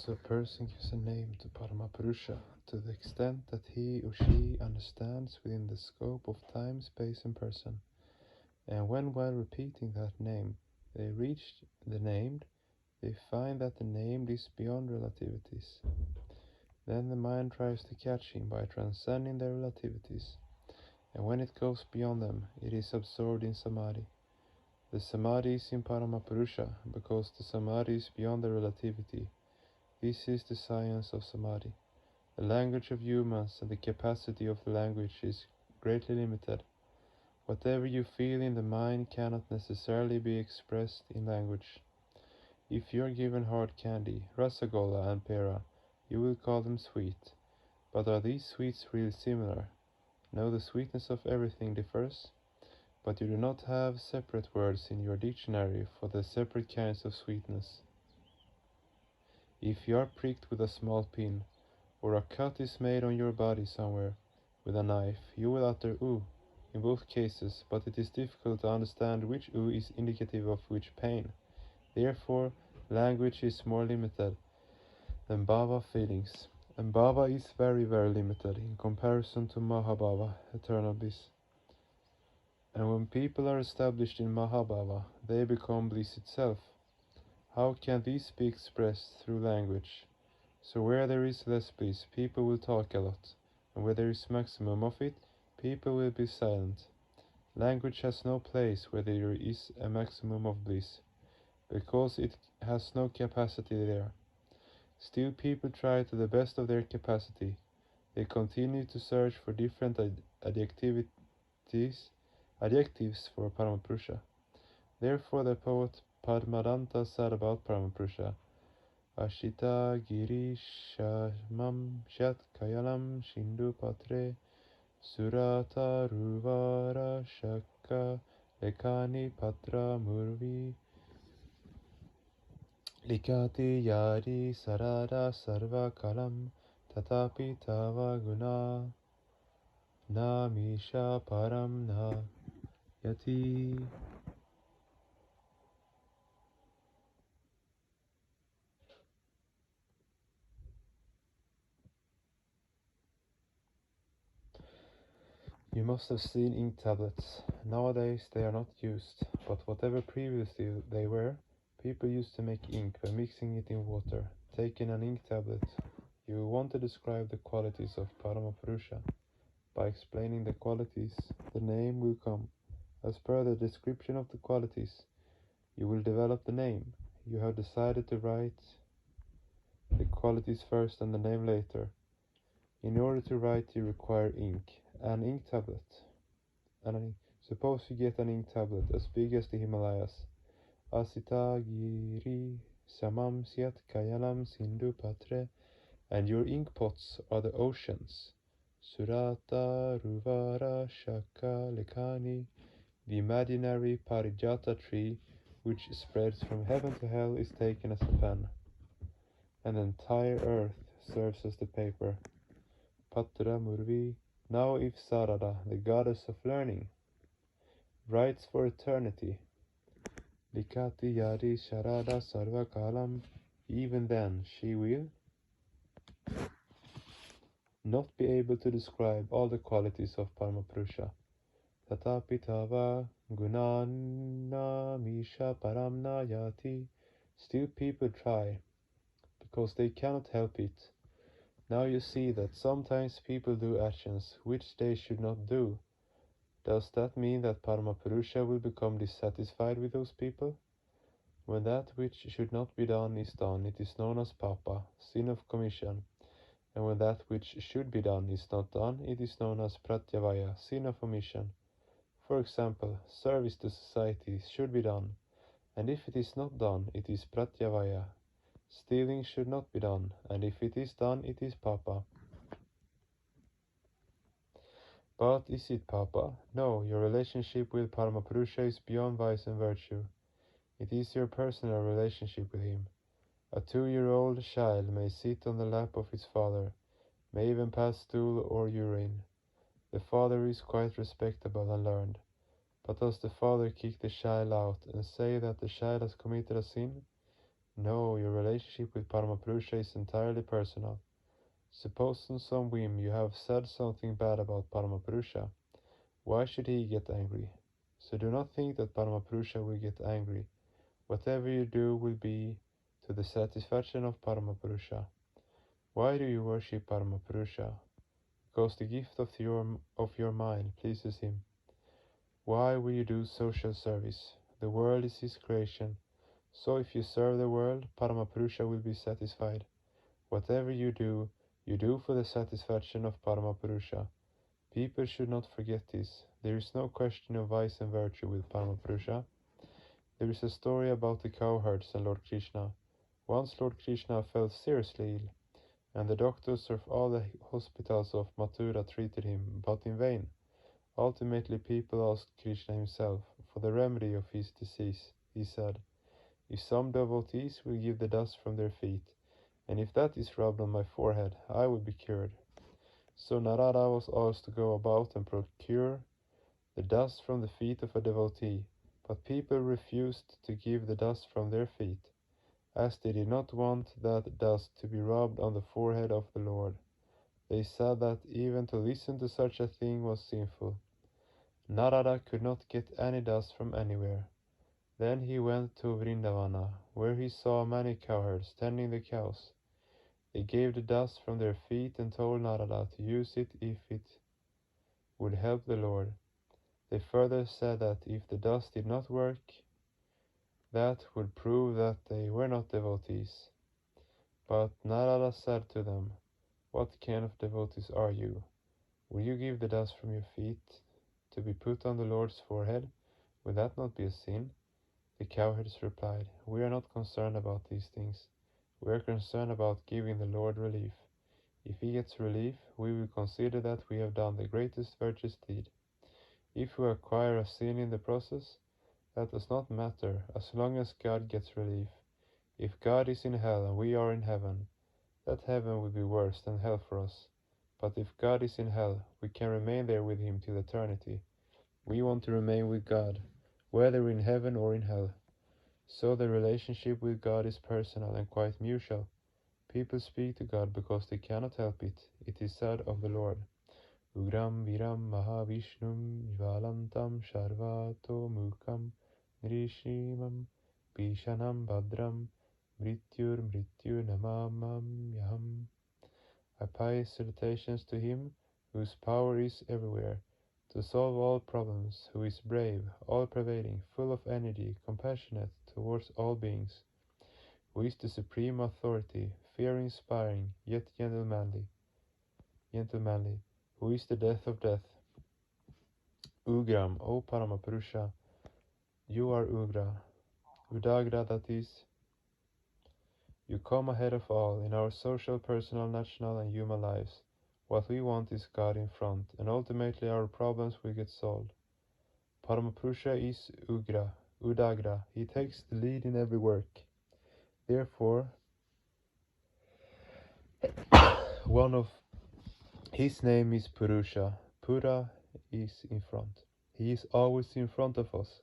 So a person gives a name to Paramapurusha to the extent that he or she understands within the scope of time, space, and person. And when, while repeating that name, they reach the named, they find that the named is beyond relativities. Then the mind tries to catch him by transcending their relativities, and when it goes beyond them, it is absorbed in samadhi. The samadhi is in Paramapurusha, because the samadhi is beyond the relativity. This is the science of samadhi. The language of humans and the capacity of the language is greatly limited. Whatever you feel in the mind cannot necessarily be expressed in language. If you are given hard candy, rasagola and pera, you will call them sweet. But are these sweets really similar? No, the sweetness of everything differs, but you do not have separate words in your dictionary for the separate kinds of sweetness. If you are pricked with a small pin, or a cut is made on your body somewhere with a knife, you will utter "ooh" in both cases, but it is difficult to understand which "ooh" is indicative of which pain. Therefore, language is more limited than bhava feelings, and bhava is very, very limited in comparison to mahabhava, eternal bliss. And when people are established in mahabhava, they become bliss itself. How can this be expressed through language? So where there is less bliss, people will talk a lot, and where there is maximum of it, people will be silent. Language has no place where there is a maximum of bliss, because it has no capacity there. Still, people try to the best of their capacity. They continue to search for different adjectives for Paramapurusha. Therefore, the poet Padmadanta said about Paramapurusha, Ashita giri shamam shat kayalam shindu patre surata ruvara shaka lekani patra murvi likati yadi sarada sarva kalam tatapi tava guna na misha param na yati. You must have seen ink tablets. Nowadays they are not used, but whatever previously they were, people used to make ink by mixing it in water. Taking an ink tablet, you want to describe the qualities of Paramapurusha. By explaining the qualities, the name will come. As per the description of the qualities, you will develop the name. You have decided to write the qualities first and the name later. In order to write, you require ink, an ink tablet. Suppose you get an ink tablet as big as the Himalayas. Asita giri samam siat kayalam sindhu patre, and your ink pots are the oceans. Surata ruvara shaka lekani, the imaginary parijata tree which spreads from heaven to hell is taken as a pen, and the entire earth serves as the paper. Patra murvi. Now if Sarada, the goddess of learning, writes for eternity, Likati Yadi Sharada Sarva Kalam, even then she will not be able to describe all the qualities of Paramapurusha. Tatapi Tava Gunana Misha Paramna Yati. Still people try, because they cannot help it. Now you see that sometimes people do actions which they should not do. Does that mean that Paramapurusha will become dissatisfied with those people? When that which should not be done is done, it is known as papa, sin of commission. And when that which should be done is not done, it is known as pratyavaya, sin of omission. For example, service to society should be done, and if it is not done, it is pratyavaya. Stealing should not be done, and if it is done, it is papa. But is it papa? No, your relationship with Paramapurusha is beyond vice and virtue. It is your personal relationship with him. A 2-year-old child may sit on the lap of his father, may even pass stool or urine. The father is quite respectable and learned. But does the father kick the child out and say that the child has committed a sin? No, your relationship with Paramapurusha is entirely personal. Suppose on some whim you have said something bad about Paramapurusha. Why should he get angry? So do not think that Paramapurusha will get angry. Whatever you do will be to the satisfaction of Paramapurusha. Why do you worship Paramapurusha? Because the gift of your mind pleases him. Why will you do social service? The world is his creation. So if you serve the world, Paramapurusha will be satisfied. Whatever you do for the satisfaction of Paramapurusha. People should not forget this. There is no question of vice and virtue with Paramapurusha. There is a story about the cowherds and Lord Krishna. Once Lord Krishna fell seriously ill, and the doctors of all the hospitals of Mathura treated him, but in vain. Ultimately people asked Krishna himself for the remedy of his disease. He said, "If some devotees will give the dust from their feet, and if that is rubbed on my forehead, I will be cured." So Narada was asked to go about and procure the dust from the feet of a devotee, but people refused to give the dust from their feet, as they did not want that dust to be rubbed on the forehead of the Lord. They said that even to listen to such a thing was sinful. Narada could not get any dust from anywhere. Then he went to Vrindavana, where he saw many cowherds tending the cows. They gave the dust from their feet and told Narada to use it if it would help the Lord. They further said that if the dust did not work, that would prove that they were not devotees. But Narada said to them, "What kind of devotees are you? Will you give the dust from your feet to be put on the Lord's forehead? Will that not be a sin?" The cowherds replied, "We are not concerned about these things. We are concerned about giving the Lord relief. If he gets relief, we will consider that we have done the greatest virtuous deed. If we acquire a sin in the process, that does not matter as long as God gets relief. If God is in hell and we are in heaven, that heaven will be worse than hell for us. But if God is in hell, we can remain there with him till eternity. We want to remain with God, whether in heaven or in hell. So the relationship with God is personal and quite mutual. People speak to God because they cannot help it. It is said of the Lord, Ugram Viram Mahavishnum Jvalantam Sharvato Mukam Nrishimam Pishanam Bhadram Mrityur Namamam Yaham. I pay salutations to him whose power is everywhere, to solve all problems, who is brave, all-pervading, full of energy, compassionate towards all beings, who is the supreme authority, fear-inspiring, yet gentlemanly, who is the death of death. Ugram, O Paramapurusha, you are Ugra. Udagra, that is, you come ahead of all in our social, personal, national, and human lives. What we want is God in front, and ultimately our problems will get solved. Paramapurusha is Udagra. He takes the lead in every work. Therefore, one of his name is Purusha. Pura is in front. He is always in front of us.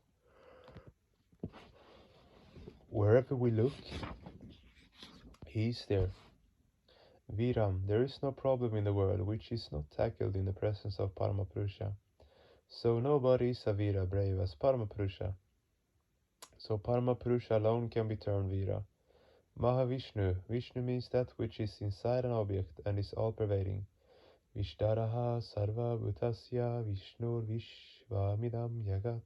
Wherever we look, he is there. Viram, there is no problem in the world which is not tackled in the presence of Paramapurusha. So nobody is a Vira brave as Paramapurusha. So Paramapurusha alone can be termed Vira. Mahavishnu, Vishnu means that which is inside an object and is all-pervading. Vishtaraha sarva bhutasya Vishnur vishvamidam yagat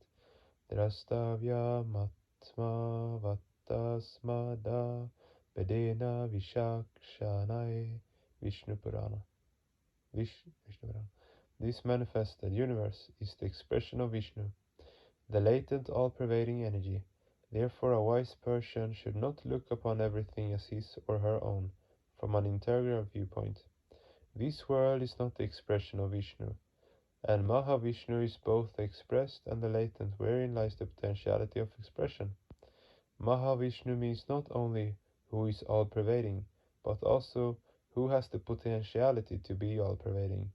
drastavya matma vattasmada bedena vishakshanai Vishnu Purana. Vishnu Purana. This manifested universe is the expression of Vishnu, the latent all-pervading energy. Therefore a wise person should not look upon everything as his or her own, from an integral viewpoint. This world is not the expression of Vishnu, and Mahavishnu is both the expressed and the latent, wherein lies the potentiality of expression. Mahavishnu means not only who is all-pervading, but also who has the potentiality to be all-pervading,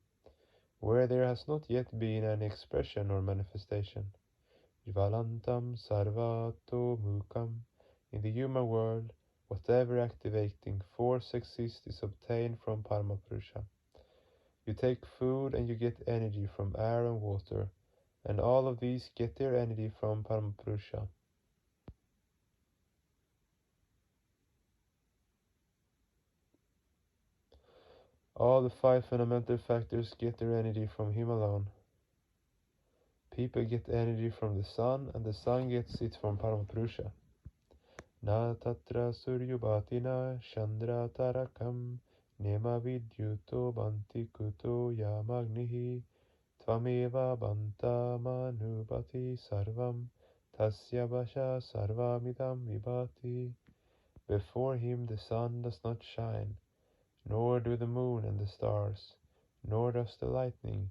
where there has not yet been any expression or manifestation. Jvalantam sarvato mukam. In the human world, Whatever activating force exists is obtained from Paramapurusha. You take food and you get energy from air and water, and all of these get their energy from Paramapurusha. All the five fundamental factors get their energy from him alone. People get energy from the sun, and the sun gets it from Paramapurusha. Na tatra suryubhatina chandra tarakam nema vidyuto banti kuto yamagnihi tvameva banta manubati sarvam tasya vasha sarvamidam vibhati. Before him the sun does not shine, nor do the moon and the stars, nor does the lightning.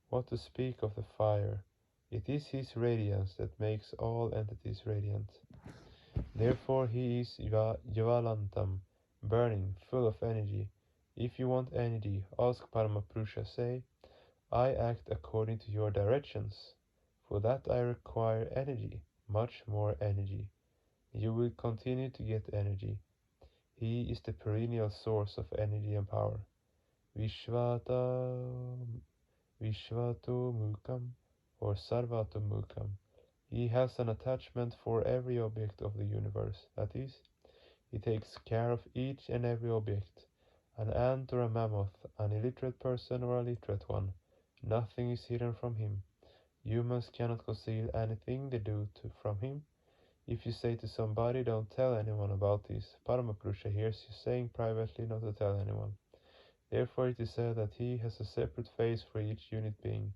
What to speak of the fire? It is his radiance that makes all entities radiant. Therefore he is Jvalantam, burning, full of energy. If you want energy, ask Paramapurusha, say, I act according to your directions. For that I require energy, much more energy. You will continue to get energy. He is the perennial source of energy and power. Vishvato Mukam or Sarvato Mukam. He has an attachment for every object of the universe. That is, he takes care of each and every object. An ant or a mammoth, an illiterate person or a literate one. Nothing is hidden from him. Humans cannot conceal anything they do from him. If you say to somebody, don't tell anyone about this, Paramapurusha hears you saying privately not to tell anyone. Therefore it is said that he has a separate face for each unit being,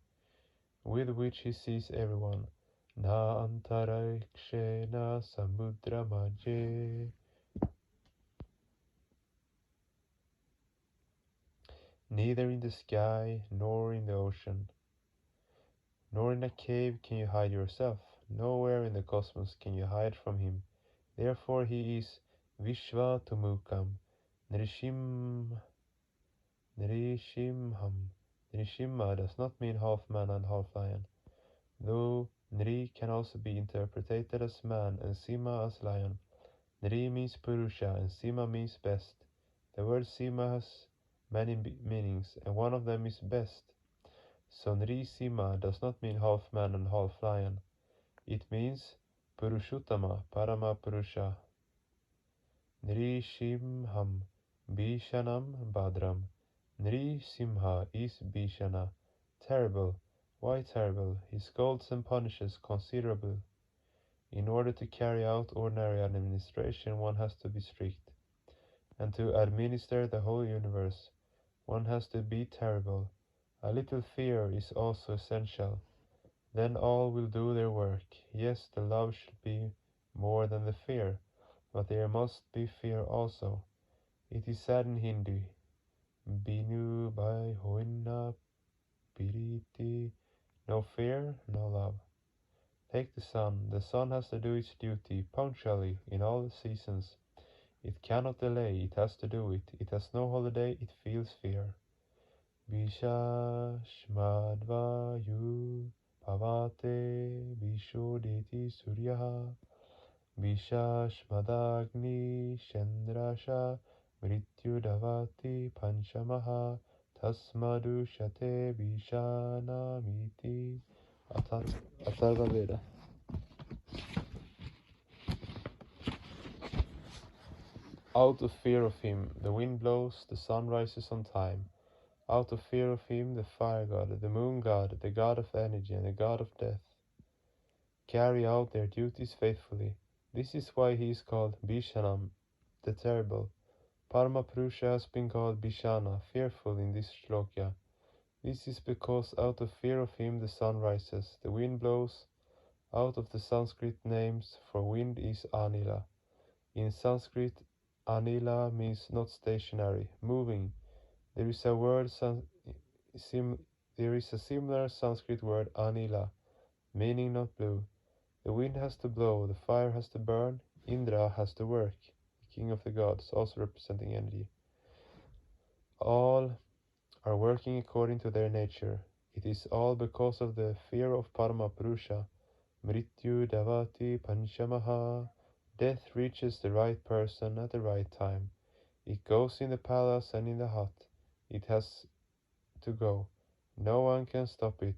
with which he sees everyone. Na antarakshena samudra majje. Neither in the sky, nor in the ocean, nor in a cave can you hide yourself. Nowhere in the cosmos can you hide from him. Therefore he is Vishvatumukam, Nrishimham. Nrishimha does not mean half man and half lion, though Nri can also be interpreted as man and Sima as lion. Nri means Purusha and Sima means best. The word Sima has many meanings, and one of them is best. So Nri Sima does not mean half man and half lion. It means Purushottama, Parama Purusha. Nri Shimham, Bishanam Badram. Nri Simha is Bishana, terrible. Why terrible? He scolds and punishes considerably. In order to carry out ordinary administration, one has to be strict. And to administer the whole universe, one has to be terrible. A little fear is also essential. Then all will do their work. Yes, the love should be more than the fear, but there must be fear also. It is said in Hindi, Binu Bhai Hoina Piriti, no fear, no love. Take the sun. The sun has to do its duty punctually in all the seasons. It cannot delay, it has to do it. It has no holiday, it feels fear. Vishashmadvayu Pavate Vishodeti Suryaha Vishashmadagni Chandrasha Mrityu Davati Panchamaha Tasmadu Shate Vishanamiti. Atharva Veda. Out of fear of him, the wind blows, the sun rises on time. Out of fear of him, the fire god, the moon god, the god of energy, and the god of death carry out their duties faithfully. This is why he is called Bishanam, the terrible. Paramapurusha has been called Bishana, fearful, in this shloka. This is because out of fear of him the sun rises, the wind blows. Out of the Sanskrit names for wind is Anila. In Sanskrit, Anila means not stationary, moving. There is a similar Sanskrit word Anila, meaning not blue. The wind has to blow, the fire has to burn, Indra has to work, the king of the gods, also representing energy. All are working according to their nature. It is all because of the fear of Paramapurusha. Mrityu Davati Panchamaha, Death reaches the right person at the right time. It goes in the palace and in the hut. It has to go. No one can stop it.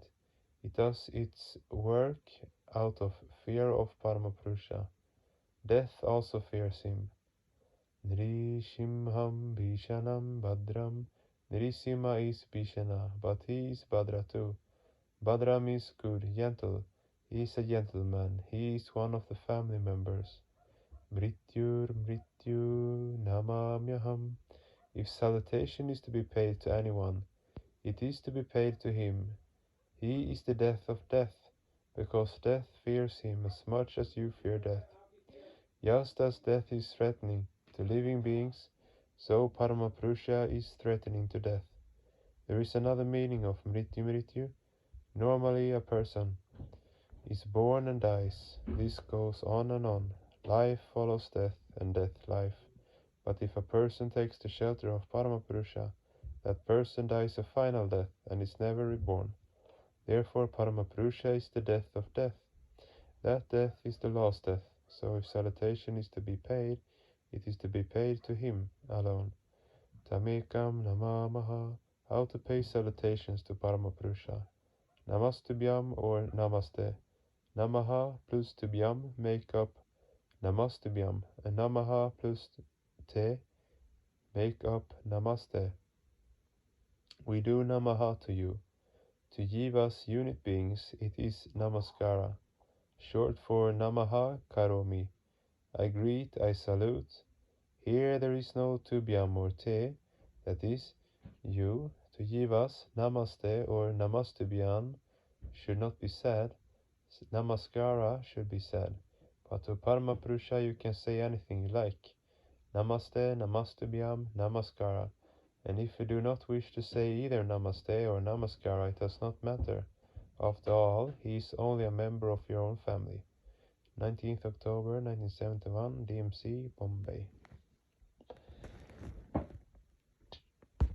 It does its work out of fear of Paramapurusha. Death also fears him. Nrisimham Bhishanam Bhadram. Nrisimha is Bhishana, but he is Bhadra too. Bhadra means good, gentle. He is a gentleman. He is one of the family members. Mrityur Mrityu Namamyaham. If salutation is to be paid to anyone, it is to be paid to him. He is the death of death, because death fears him as much as you fear death. Just as death is threatening to living beings, so Paramapurusha is threatening to death. There is another meaning of Mrityu Mrityu. Normally a person is born and dies. This goes on and on. Life follows death and death life. But if a person takes the shelter of Paramapurusha, that person dies a final death and is never reborn. Therefore Paramapurusha is the death of death. That death is the last death. So if salutation is to be paid, it is to be paid to him alone. Tamekam Namamaha. How to pay salutations to Paramapurusha. Namastubhyam or Namaste. Namaha plus Tubhyam make up Namastubhyam, and Namaha plus Te make up Namaste. We do Namaha to you. To Jivas unit beings, it is Namaskara, short for Namaha Karomi. I greet, I salute. Here there is no Tubhyam or Te, that is, you. To Jivas, Namaste or Namastubhyam should not be said. Namaskara should be said. But to Paramapurusha you can say anything you like. Namaste, Namastubhyam, Namaskara. And if you do not wish to say either Namaste or Namaskara, it does not matter. After all, he is only a member of your own family. 19th October 1971, DMC, Bombay.